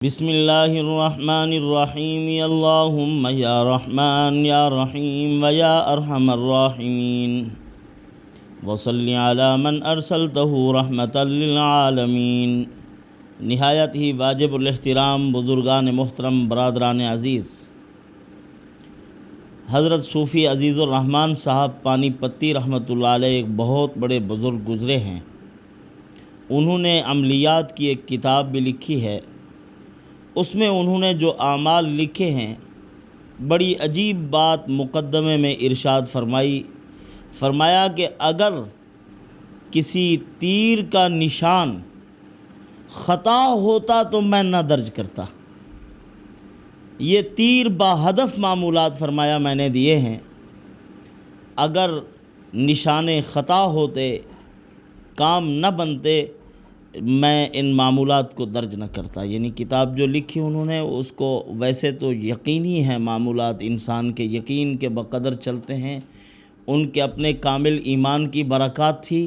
بسم اللہ الرحمن الرحیم اللہم یا رحمن یا رحیم و یا ارحم الراحمین وصلی علی من ارسلتہ رحمتا للعالمین۔ نہایت ہی واجب الاحترام بزرگان محترم، برادران عزیز، حضرت صوفی عزیز الرحمن صاحب پانی پتی رحمۃ اللہ علیہ ایک بہت بڑے بزرگ گزرے ہیں۔ انہوں نے عملیات کی ایک کتاب بھی لکھی ہے۔ اس میں انہوں نے جو اعمال لکھے ہیں، بڑی عجیب بات مقدمے میں ارشاد فرمایا کہ اگر کسی تیر کا نشان خطا ہوتا تو میں نہ درج کرتا۔ یہ تیر با ہدف معمولات فرمایا میں نے دیے ہیں، اگر نشان خطا ہوتے، کام نہ بنتے، میں ان معمولات کو درج نہ کرتا۔ یعنی کتاب جو لکھی انہوں نے، اس کو ویسے تو یقینی ہے، معمولات انسان کے یقین کے بقدر چلتے ہیں، ان کے اپنے کامل ایمان کی برکات تھی،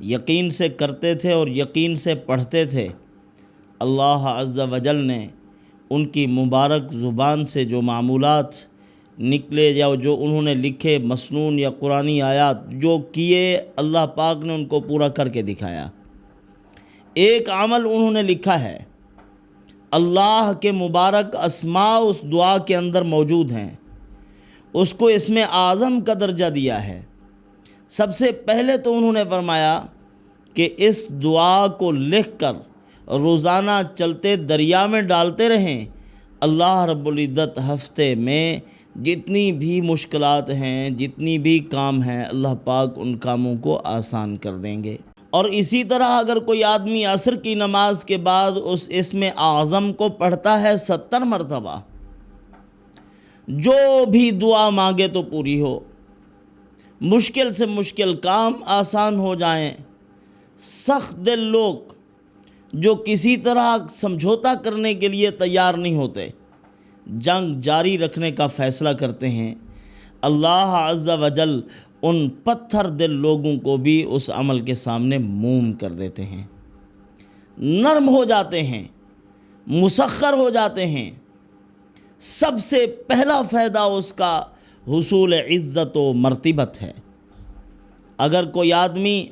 یقین سے کرتے تھے اور یقین سے پڑھتے تھے۔ اللہ عز و جل نے ان کی مبارک زبان سے جو معمولات نکلے یا جو انہوں نے لکھے، مسنون یا قرآنی آیات جو کیے، اللہ پاک نے ان کو پورا کر کے دکھایا۔ ایک عمل انہوں نے لکھا ہے، اللہ کے مبارک اسماء اس دعا کے اندر موجود ہیں، اس کو اسم اعظم کا درجہ دیا ہے۔ سب سے پہلے تو انہوں نے فرمایا کہ اس دعا کو لکھ کر روزانہ چلتے دریا میں ڈالتے رہیں، اللہ رب العزت ہفتے میں جتنی بھی مشکلات ہیں، جتنی بھی کام ہیں، اللہ پاک ان کاموں کو آسان کر دیں گے۔ اور اسی طرح اگر کوئی آدمی عصر کی نماز کے بعد اس اسم اعظم کو پڑھتا ہے 70 مرتبہ، جو بھی دعا مانگے تو پوری ہو، مشکل سے مشکل کام آسان ہو جائیں۔ سخت دل لوگ جو کسی طرح سمجھوتا کرنے کے لیے تیار نہیں ہوتے، جنگ جاری رکھنے کا فیصلہ کرتے ہیں، اللہ عز و جل ان پتھر دل لوگوں کو بھی اس عمل کے سامنے موم کر دیتے ہیں، نرم ہو جاتے ہیں، مسخر ہو جاتے ہیں۔ سب سے پہلا فائدہ اس کا حصول عزت و مرتبت ہے۔ اگر کوئی آدمی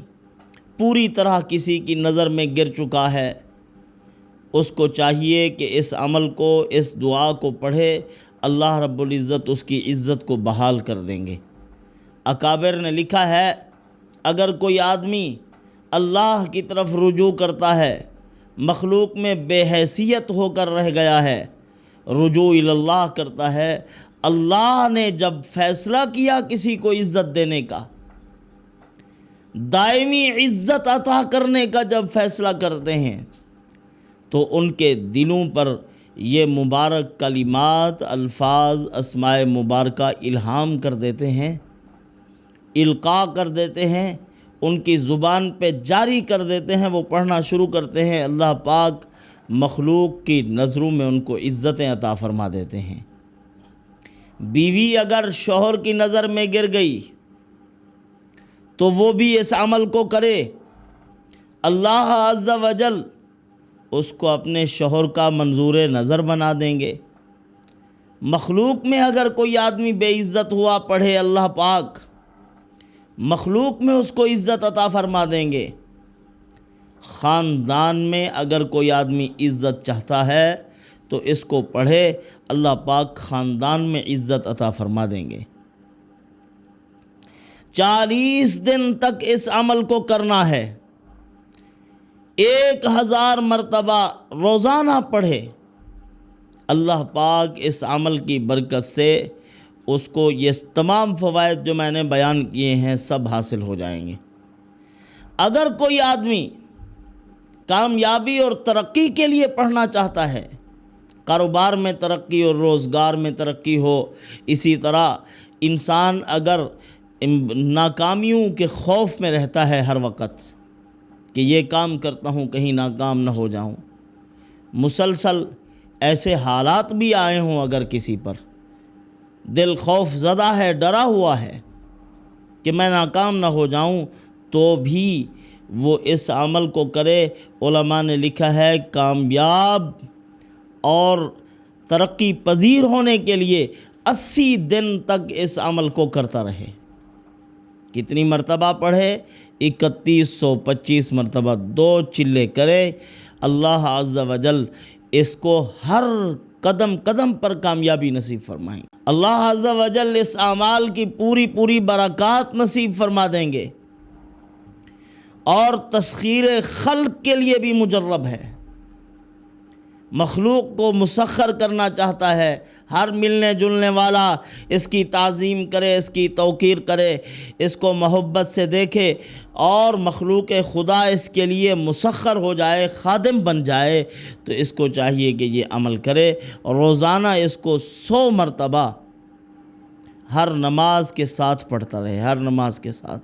پوری طرح کسی کی نظر میں گر چکا ہے، اس کو چاہیے کہ اس عمل کو، اس دعا کو پڑھے، اللہ رب العزت اس کی عزت کو بحال کر دیں گے۔ اکابر نے لکھا ہے، اگر کوئی آدمی اللہ کی طرف رجوع کرتا ہے، مخلوق میں بے حیثیت ہو کر رہ گیا ہے، رجوع اللہ کرتا ہے، اللہ نے جب فیصلہ کیا کسی کو عزت دینے کا، دائمی عزت عطا کرنے کا جب فیصلہ کرتے ہیں، تو ان کے دلوں پر یہ مبارک کلمات، الفاظ، اسماء مبارکہ الہام کر دیتے ہیں، القاء کر دیتے ہیں، ان کی زبان پہ جاری کر دیتے ہیں، وہ پڑھنا شروع کرتے ہیں، اللہ پاک مخلوق کی نظروں میں ان کو عزتیں عطا فرما دیتے ہیں۔ بیوی اگر شوہر کی نظر میں گر گئی تو وہ بھی اس عمل کو کرے، اللہ عز و جل اس کو اپنے شوہر کا منظور نظر بنا دیں گے۔ مخلوق میں اگر کوئی آدمی بے عزت ہوا، پڑھے، اللہ پاک مخلوق میں اس کو عزت عطا فرما دیں گے۔ خاندان میں اگر کوئی آدمی عزت چاہتا ہے تو اس کو پڑھے، اللہ پاک خاندان میں عزت عطا فرما دیں گے۔ 40 دن تک اس عمل کو کرنا ہے، 1000 مرتبہ روزانہ پڑھے، اللہ پاک اس عمل کی برکت سے اس کو یہ تمام فوائد جو میں نے بیان کیے ہیں سب حاصل ہو جائیں گے۔ اگر کوئی آدمی کامیابی اور ترقی کے لیے پڑھنا چاہتا ہے، کاروبار میں ترقی اور روزگار میں ترقی ہو، اسی طرح انسان اگر ناکامیوں کے خوف میں رہتا ہے ہر وقت کہ یہ کام کرتا ہوں کہیں ناکام نہ ہو جاؤں، مسلسل ایسے حالات بھی آئے ہوں، اگر کسی پر دل خوف زدہ ہے، ڈرا ہوا ہے کہ میں ناکام نہ ہو جاؤں، تو بھی وہ اس عمل کو کرے۔ علماء نے لکھا ہے، کامیاب اور ترقی پذیر ہونے کے لیے 80 دن تک اس عمل کو کرتا رہے۔ کتنی مرتبہ پڑھے؟ 3125 مرتبہ، 2 چلے کرے۔ اللہ عز و جل اس کو ہر قدم قدم پر کامیابی نصیب فرمائیں۔ اللہ عز و جل اس اعمال کی پوری برکات نصیب فرما دیں گے، اور تسخیر خلق کے لیے بھی مجرب ہے۔ مخلوق کو مسخر کرنا چاہتا ہے، ہر ملنے جلنے والا اس کی تعظیم کرے، اس کی توقیر کرے، اس کو محبت سے دیکھے، اور مخلوق خدا اس کے لیے مسخر ہو جائے، خادم بن جائے۔ تو اس کو چاہیے کہ یہ عمل کرے، اور روزانہ اس کو 100 مرتبہ ہر نماز کے ساتھ پڑھتا رہے، ہر نماز کے ساتھ۔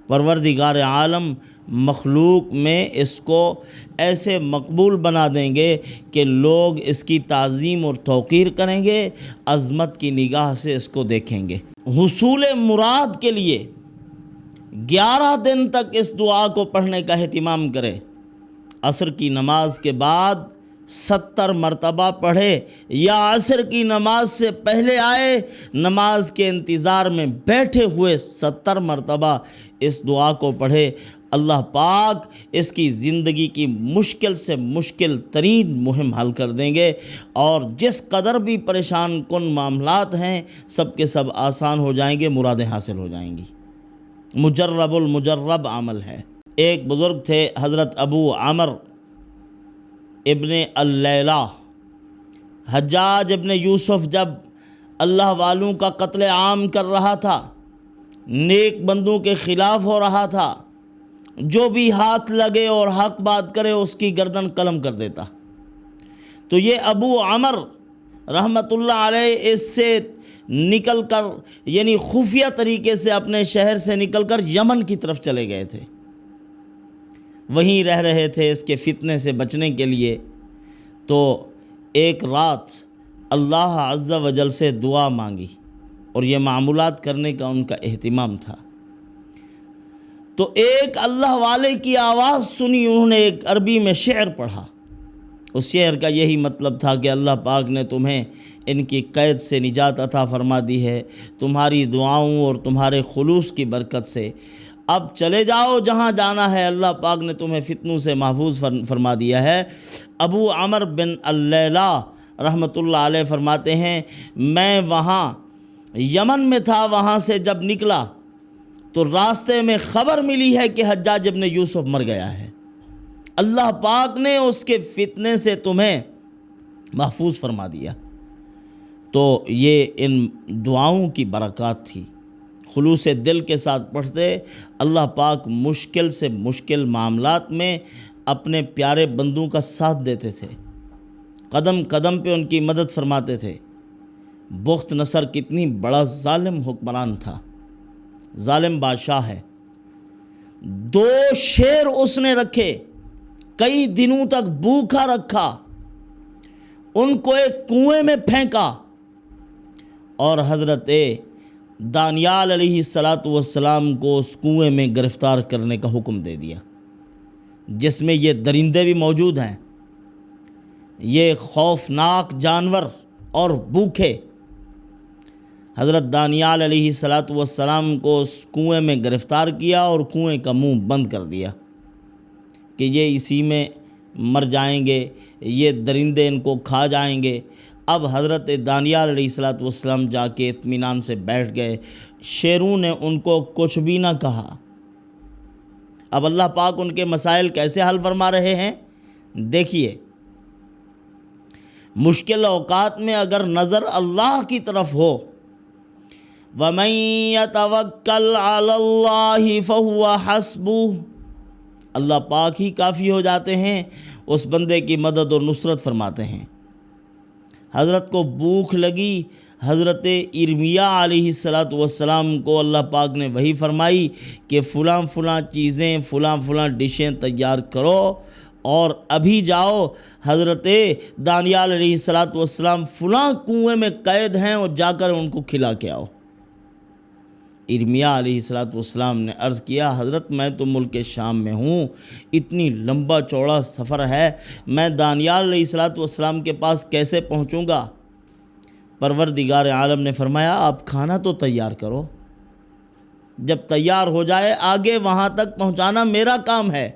پروردگار عالم مخلوق میں اس کو ایسے مقبول بنا دیں گے کہ لوگ اس کی تعظیم اور توقیر کریں گے، عظمت کی نگاہ سے اس کو دیکھیں گے۔ حصول مراد کے لیے 11 دن تک اس دعا کو پڑھنے کا اہتمام کرے۔ عصر کی نماز کے بعد 70 مرتبہ پڑھے، یا عصر کی نماز سے پہلے آئے، نماز کے انتظار میں بیٹھے ہوئے 70 مرتبہ اس دعا کو پڑھے۔ اللہ پاک اس کی زندگی کی مشکل سے مشکل ترین مہم حل کر دیں گے، اور جس قدر بھی پریشان کن معاملات ہیں سب کے سب آسان ہو جائیں گے، مرادیں حاصل ہو جائیں گی۔ مجرب المجرب عمل ہے۔ ایک بزرگ تھے حضرت ابو عمر ابن اللیلہ۔ حجاج ابن یوسف جب اللہ والوں کا قتل عام کر رہا تھا، نیک بندوں کے خلاف ہو رہا تھا، جو بھی ہاتھ لگے اور حق بات کرے اس کی گردن قلم کر دیتا۔ تو یہ ابو عمر رحمۃ اللہ علیہ اس سے نکل کر، یعنی خفیہ طریقے سے اپنے شہر سے نکل کر یمن کی طرف چلے گئے تھے، وہیں رہ رہے تھے اس کے فتنے سے بچنے کے لیے۔ تو ایک رات اللہ عز و جل سے دعا مانگی، اور یہ معمولات کرنے کا ان کا اہتمام تھا۔ تو ایک اللہ والے کی آواز سنی، انہوں نے ایک عربی میں شعر پڑھا۔ اس شعر کا یہی مطلب تھا کہ اللہ پاک نے تمہیں ان کی قید سے نجات عطا فرما دی ہے، تمہاری دعاؤں اور تمہارے خلوص کی برکت سے۔ اب چلے جاؤ جہاں جانا ہے، اللہ پاک نے تمہیں فتنوں سے محفوظ فرما دیا ہے۔ ابو عمر بن اللیلہ رحمۃ اللہ علیہ فرماتے ہیں، میں وہاں یمن میں تھا، وہاں سے جب نکلا تو راستے میں خبر ملی ہے کہ حجاج ابن یوسف مر گیا ہے۔ اللہ پاک نے اس کے فتنے سے تمہیں محفوظ فرما دیا۔ تو یہ ان دعاؤں کی برکات تھی۔ خلوص دل کے ساتھ پڑھتے، اللہ پاک مشکل سے مشکل معاملات میں اپنے پیارے بندوں کا ساتھ دیتے تھے، قدم قدم پہ ان کی مدد فرماتے تھے۔ بخت نصر کتنی بڑا ظالم حکمران تھا، ظالم بادشاہ ہے۔ 2 شیر اس نے رکھے، کئی دنوں تک بھوکا رکھا، ان کو ایک کنویں میں پھینکا، اور حضرت دانیال علیہ السلام کو اس کنویں میں گرفتار کرنے کا حکم دے دیا، جس میں یہ درندے بھی موجود ہیں، یہ خوفناک جانور اور بھوکے۔ حضرت دانیال علیہ السلام کو اس کنویں میں گرفتار کیا اور کنویں کا منہ بند کر دیا کہ یہ اسی میں مر جائیں گے، یہ درندے ان کو کھا جائیں گے۔ اب حضرت دانیال علیہ السلام جا کے اطمینان سے بیٹھ گئے، شیروں نے ان کو کچھ بھی نہ کہا۔ اب اللہ پاک ان کے مسائل کیسے حل فرما رہے ہیں دیکھیے۔ مشکل اوقات میں اگر نظر اللہ کی طرف ہو، وَمَن يَتَوَكَّلْ عَلَى اللَّهِ فَهُوَ حَسْبُهُ، اللہ پاک ہی کافی ہو جاتے ہیں، اس بندے کی مدد اور نصرت فرماتے ہیں۔ حضرت کو بھوک لگی، حضرت ارمیا علیہ السلام کو اللہ پاک نے وحی فرمائی کہ فلاں فلاں چیزیں، فلاں فلاں ڈشیں تیار کرو، اور ابھی جاؤ حضرت دانیال علیہ السلام فلاں کنویں میں قید ہیں، اور جا کر ان کو کھلا کے آؤ۔ ارمیا علیہ السلام نے عرض کیا حضرت میں تو ملک شام میں ہوں، اتنی لمبا چوڑا سفر ہے، میں دانیال علیہ السلام کے پاس کیسے پہنچوں گا؟ پروردگار عالم نے فرمایا آپ کھانا تو تیار کرو، جب تیار ہو جائے آگے وہاں تک پہنچانا میرا کام ہے۔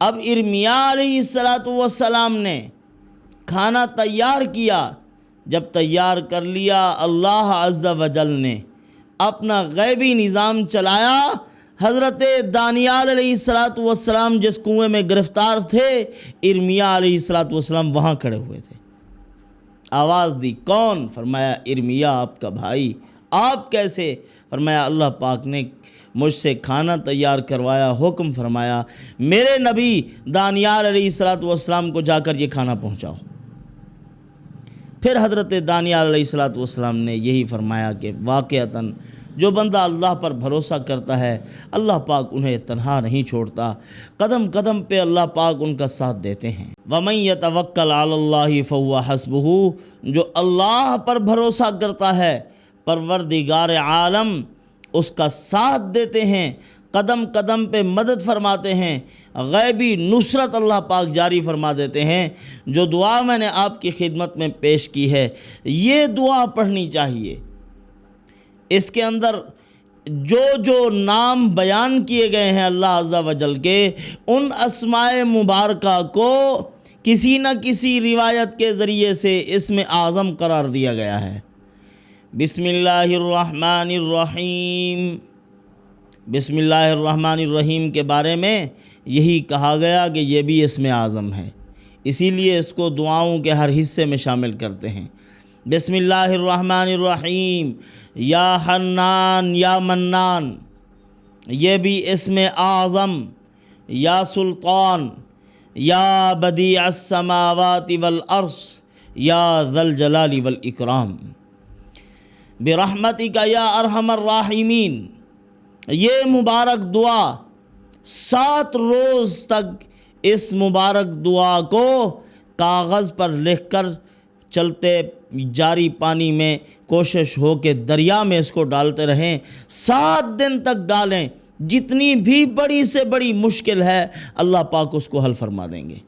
اب ارمیا علیہ السلام نے کھانا تیار کیا، جب تیار کر لیا اللہ عز و جل نے اپنا غیبی نظام چلایا۔ حضرت دانیال علیہ السلام جس کنویں میں گرفتار تھے، ارمیا علیہ السلام وہاں کھڑے ہوئے تھے۔ آواز دی کون؟ فرمایا ارمیا آپ کا بھائی۔ آپ کیسے؟ فرمایا اللہ پاک نے مجھ سے کھانا تیار کروایا، حکم فرمایا میرے نبی دانیال علیہ السلام کو جا کر یہ کھانا پہنچاؤ۔ پھر حضرت دانیال علیہ السلام نے یہی فرمایا کہ واقعتاً جو بندہ اللہ پر بھروسہ کرتا ہے اللہ پاک انہیں تنہا نہیں چھوڑتا، قدم قدم پہ اللہ پاک ان کا ساتھ دیتے ہیں۔ وَمَن يَتَوَكَّلْ عَلَى اللَّهِ فَهُوَ حَسْبُهُ، جو اللہ پر بھروسہ کرتا ہے پروردگار عالم اس کا ساتھ دیتے ہیں، قدم قدم پہ مدد فرماتے ہیں، غیبی نصرت اللہ پاک جاری فرما دیتے ہیں۔ جو دعا میں نے آپ کی خدمت میں پیش کی ہے یہ دعا پڑھنی چاہیے۔ اس کے اندر جو نام بیان کیے گئے ہیں اللہ عز و جل کے، ان اسماء مبارکہ کو کسی نہ کسی روایت کے ذریعے سے اسم اعظم قرار دیا گیا ہے۔ بسم اللہ الرحمن الرحیم، بسم اللہ الرحمن الرحیم کے بارے میں یہی کہا گیا کہ یہ بھی اسم اعظم ہے، اسی لیے اس کو دعاؤں کے ہر حصے میں شامل کرتے ہیں۔ بسم اللہ الرحمن الرحیم، یا حنان یا منان، یہ بھی اسم اعظم۔ یا سلطان، یا بدیع السماوات والارض، یا ذا الجلال والاکرام، برحمتک یا ارحم الراحمین۔ یہ مبارک دعا 7 روز تک اس مبارک دعا کو کاغذ پر لکھ کر چلتے جاری پانی میں کوشش ہو کہ دریا میں اس کو ڈالتے رہیں، 7 دن تک ڈالیں، جتنی بھی بڑی سے بڑی مشکل ہے اللہ پاک اس کو حل فرما دیں گے۔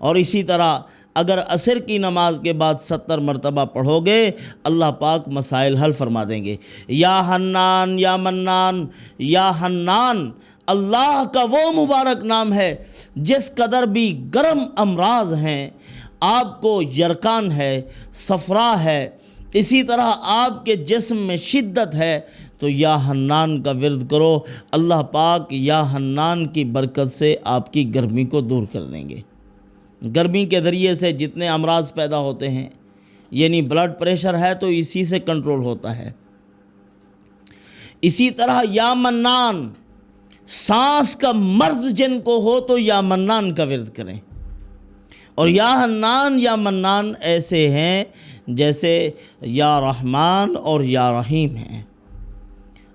اور اسی طرح اگر عصر کی نماز کے بعد 70 مرتبہ پڑھو گے اللہ پاک مسائل حل فرما دیں گے۔ یا حنان یا منان، یا حنان اللہ کا وہ مبارک نام ہے جس قدر بھی گرم امراض ہیں، آپ کو یرکان ہے، صفرا ہے، اسی طرح آپ کے جسم میں شدت ہے تو یا حنان کا ورد کرو، اللہ پاک یا حنان کی برکت سے آپ کی گرمی کو دور کر دیں گے۔ گرمی کے ذریعے سے جتنے امراض پیدا ہوتے ہیں، یعنی بلڈ پریشر ہے تو اسی سے کنٹرول ہوتا ہے۔ اسی طرح یا منان، سانس کا مرض جن کو ہو تو یا منان کا ورد کریں۔ اور یا حنان یا منان ایسے ہیں جیسے یا رحمان اور یا رحیم ہیں۔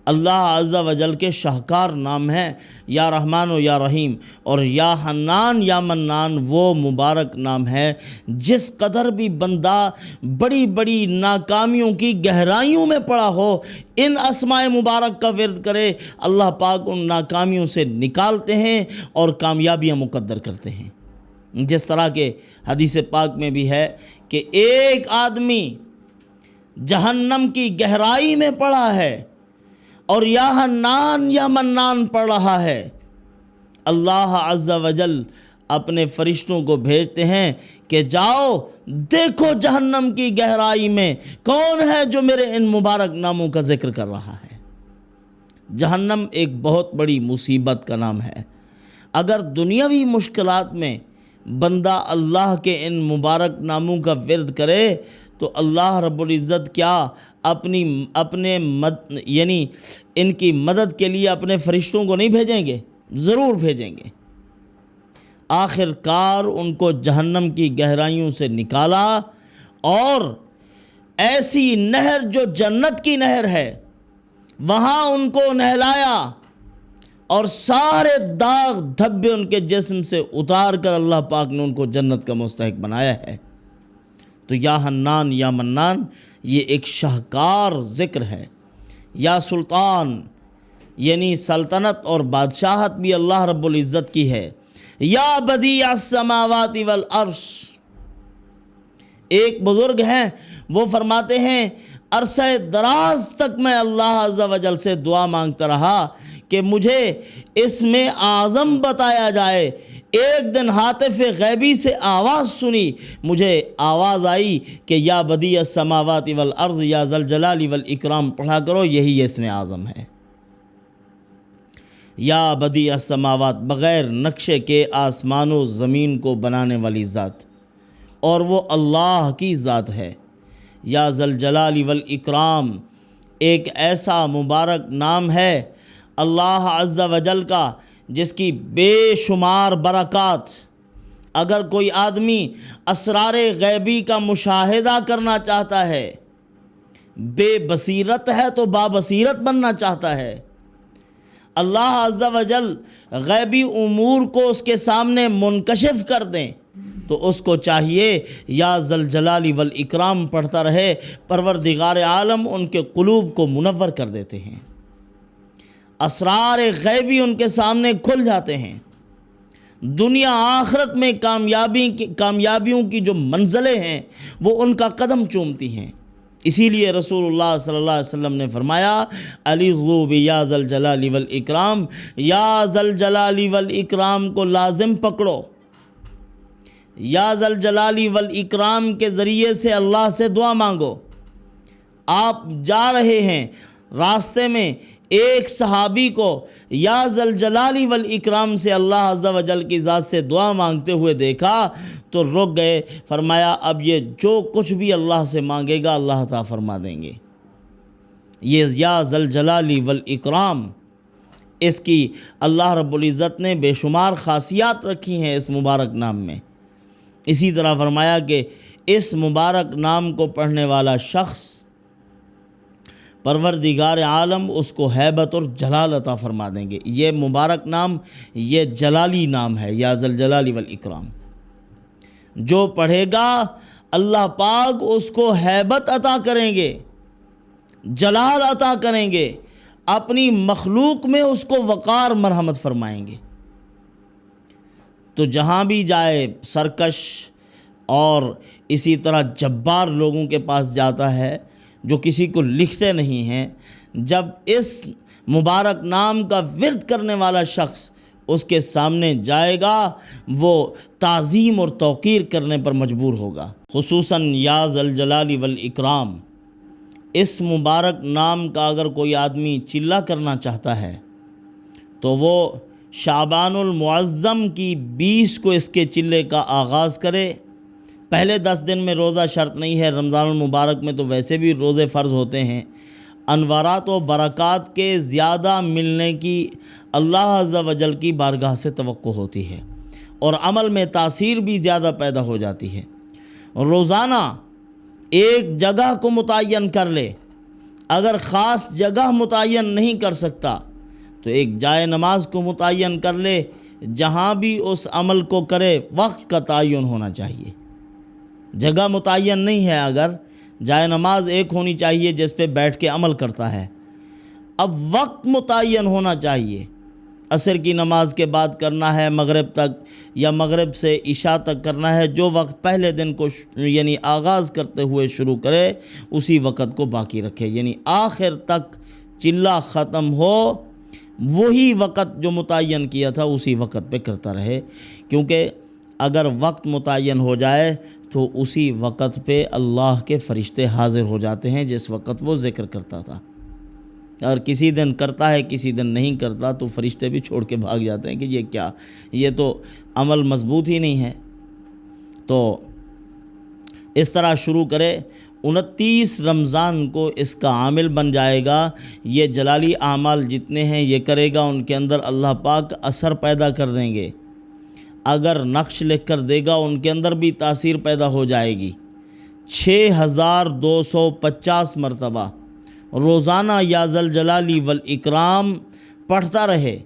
اللہ عز و جل کے شاہکار نام ہیں یا رحمان و یا رحیم، اور یا حنان یا منان وہ مبارک نام ہے جس قدر بھی بندہ بڑی بڑی ناکامیوں کی گہرائیوں میں پڑا ہو، ان اسماء مبارک کا ورد کرے، اللہ پاک ان ناکامیوں سے نکالتے ہیں اور کامیابیاں مقدر کرتے ہیں۔ جس طرح کہ حدیث پاک میں بھی ہے کہ ایک آدمی جہنم کی گہرائی میں پڑا ہے اور یا حنان یا منان پڑھ رہا ہے، اللہ عز و جل اپنے فرشتوں کو بھیجتے ہیں کہ جاؤ دیکھو جہنم کی گہرائی میں کون ہے جو میرے ان مبارک ناموں کا ذکر کر رہا ہے۔ جہنم ایک بہت بڑی مصیبت کا نام ہے۔ اگر دنیاوی مشکلات میں بندہ اللہ کے ان مبارک ناموں کا ورد کرے تو اللہ رب العزت کیا یعنی ان کی مدد کے لیے اپنے فرشتوں کو نہیں بھیجیں گے؟ ضرور بھیجیں گے۔ آخر کار ان کو جہنم کی گہرائیوں سے نکالا اور ایسی نہر جو جنت کی نہر ہے وہاں ان کو نہلایا اور سارے داغ دھبے ان کے جسم سے اتار کر اللہ پاک نے ان کو جنت کا مستحق بنایا ہے۔ تو یا حنان یا منان یہ ایک شاہکار ذکر ہے۔ یا سلطان یعنی سلطنت اور بادشاہت بھی اللہ رب العزت کی ہے۔ یا بدیع السماوات والارض، ایک بزرگ ہیں وہ فرماتے ہیں عرصہ دراز تک میں اللہ عز و جل سے دعا مانگتا رہا کہ مجھے اسم اعظم بتایا جائے۔ ایک دن ہاتف غیبی سے آواز سنی، مجھے آواز آئی کہ یا بدیع السماوات والارض یا ذا الجلال والاکرام پڑھا کرو، یہی اسم اعظم ہے۔ یا بدیع السماوات، بغیر نقشے کے آسمان و زمین کو بنانے والی ذات، اور وہ اللہ کی ذات ہے۔ یا ذا الجلال والاکرام ایک ایسا مبارک نام ہے اللہ عز و جل کا جس کی بے شمار برکات، اگر کوئی آدمی اسرار غیبی کا مشاہدہ کرنا چاہتا ہے، بے بصیرت ہے تو بابصیرت بننا چاہتا ہے، اللہ عز و جل غیبی امور کو اس کے سامنے منکشف کر دیں تو اس کو چاہیے یا ذا الجلال والاکرام پڑھتا رہے۔ پروردگار عالم ان کے قلوب کو منور کر دیتے ہیں، اسرار غیبی ان کے سامنے کھل جاتے ہیں، دنیا آخرت میں کامیابیوں کی جو منزلیں ہیں وہ ان کا قدم چومتی ہیں۔ اسی لیے رسول اللہ صلی اللہ علیہ وسلم نے فرمایا علیذو بیا ذا الجلال والاکرام، یا ذا الجلال والاکرام کو لازم پکڑو۔ یا ذا الجلال والاکرام کے ذریعے سے اللہ سے دعا مانگو۔ آپ جا رہے ہیں راستے میں، ایک صحابی کو یا ذا الجلال والاکرام سے اللہ عز و جل کی ذات سے دعا مانگتے ہوئے دیکھا تو رک گئے، فرمایا اب یہ جو کچھ بھی اللہ سے مانگے گا اللہ عطا فرما دیں گے۔ یہ یا ذا الجلال والاکرام، اس کی اللہ رب العزت نے بے شمار خاصیات رکھی ہیں اس مبارک نام میں۔ اسی طرح فرمایا کہ اس مبارک نام کو پڑھنے والا شخص پروردگار عالم اس کو ہیبت اور جلال عطا فرما دیں گے۔ یہ مبارک نام یہ جلالی نام ہے، یا ذا الجلال والاکرام۔ جو پڑھے گا اللہ پاک اس کو ہیبت عطا کریں گے، جلال عطا کریں گے، اپنی مخلوق میں اس کو وقار مرحمت فرمائیں گے۔ تو جہاں بھی جائے سرکش اور اسی طرح جبار لوگوں کے پاس جاتا ہے جو کسی کو لکھتے نہیں ہیں، جب اس مبارک نام کا ورد کرنے والا شخص اس کے سامنے جائے گا وہ تعظیم اور توقیر کرنے پر مجبور ہوگا۔ خصوصاً یا ذا الجلال والاکرام، اس مبارک نام کا اگر کوئی آدمی چلہ کرنا چاہتا ہے تو وہ شعبان المعظم کی 20 کو اس کے چلے کا آغاز کرے۔ پہلے 10 دن میں روزہ شرط نہیں ہے، رمضان المبارک میں تو ویسے بھی روزے فرض ہوتے ہیں۔ انوارات و برکات کے زیادہ ملنے کی اللہ عز و جل کی بارگاہ سے توقع ہوتی ہے، اور عمل میں تاثیر بھی زیادہ پیدا ہو جاتی ہے۔ روزانہ ایک جگہ کو متعین کر لے، اگر خاص جگہ متعین نہیں کر سکتا تو ایک جائے نماز کو متعین کر لے، جہاں بھی اس عمل کو کرے وقت کا تعین ہونا چاہیے۔ جگہ متعین نہیں ہے، اگر جائے نماز ایک ہونی چاہیے جس پہ بیٹھ کے عمل کرتا ہے۔ اب وقت متعین ہونا چاہیے، عصر کی نماز کے بعد کرنا ہے مغرب تک، یا مغرب سے عشاء تک کرنا ہے۔ جو وقت پہلے دن کو یعنی آغاز کرتے ہوئے شروع کرے اسی وقت کو باقی رکھے، یعنی آخر تک چلہ ختم ہو وہی وقت جو متعین کیا تھا اسی وقت پہ کرتا رہے، کیونکہ اگر وقت متعین ہو جائے تو اسی وقت پہ اللہ کے فرشتے حاضر ہو جاتے ہیں جس وقت وہ ذکر کرتا تھا۔ اور کسی دن کرتا ہے کسی دن نہیں کرتا تو فرشتے بھی چھوڑ کے بھاگ جاتے ہیں کہ یہ کیا، یہ تو عمل مضبوط ہی نہیں ہے۔ تو اس طرح شروع کرے، 29 رمضان کو اس کا عامل بن جائے گا۔ یہ جلالی اعمال جتنے ہیں یہ کرے گا، ان کے اندر اللہ پاک اثر پیدا کر دیں گے۔ اگر نقش لکھ کر دے گا ان کے اندر بھی تاثیر پیدا ہو جائے گی۔ 6250 مرتبہ روزانہ یا ذا الجلال والاکرام پڑھتا رہے،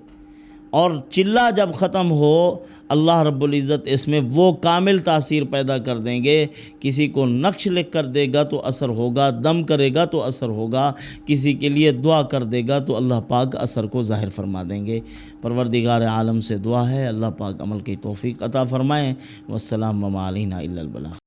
اور چلہ جب ختم ہو اللہ رب العزت اس میں وہ کامل تاثیر پیدا کر دیں گے۔ کسی کو نقش لکھ کر دے گا تو اثر ہوگا، دم کرے گا تو اثر ہوگا، کسی کے لیے دعا کر دے گا تو اللہ پاک اثر کو ظاہر فرما دیں گے۔ پروردگار عالم سے دعا ہے اللہ پاک عمل کی توفیق عطا فرمائیں۔ والسلام وما علینا الا البلاغ۔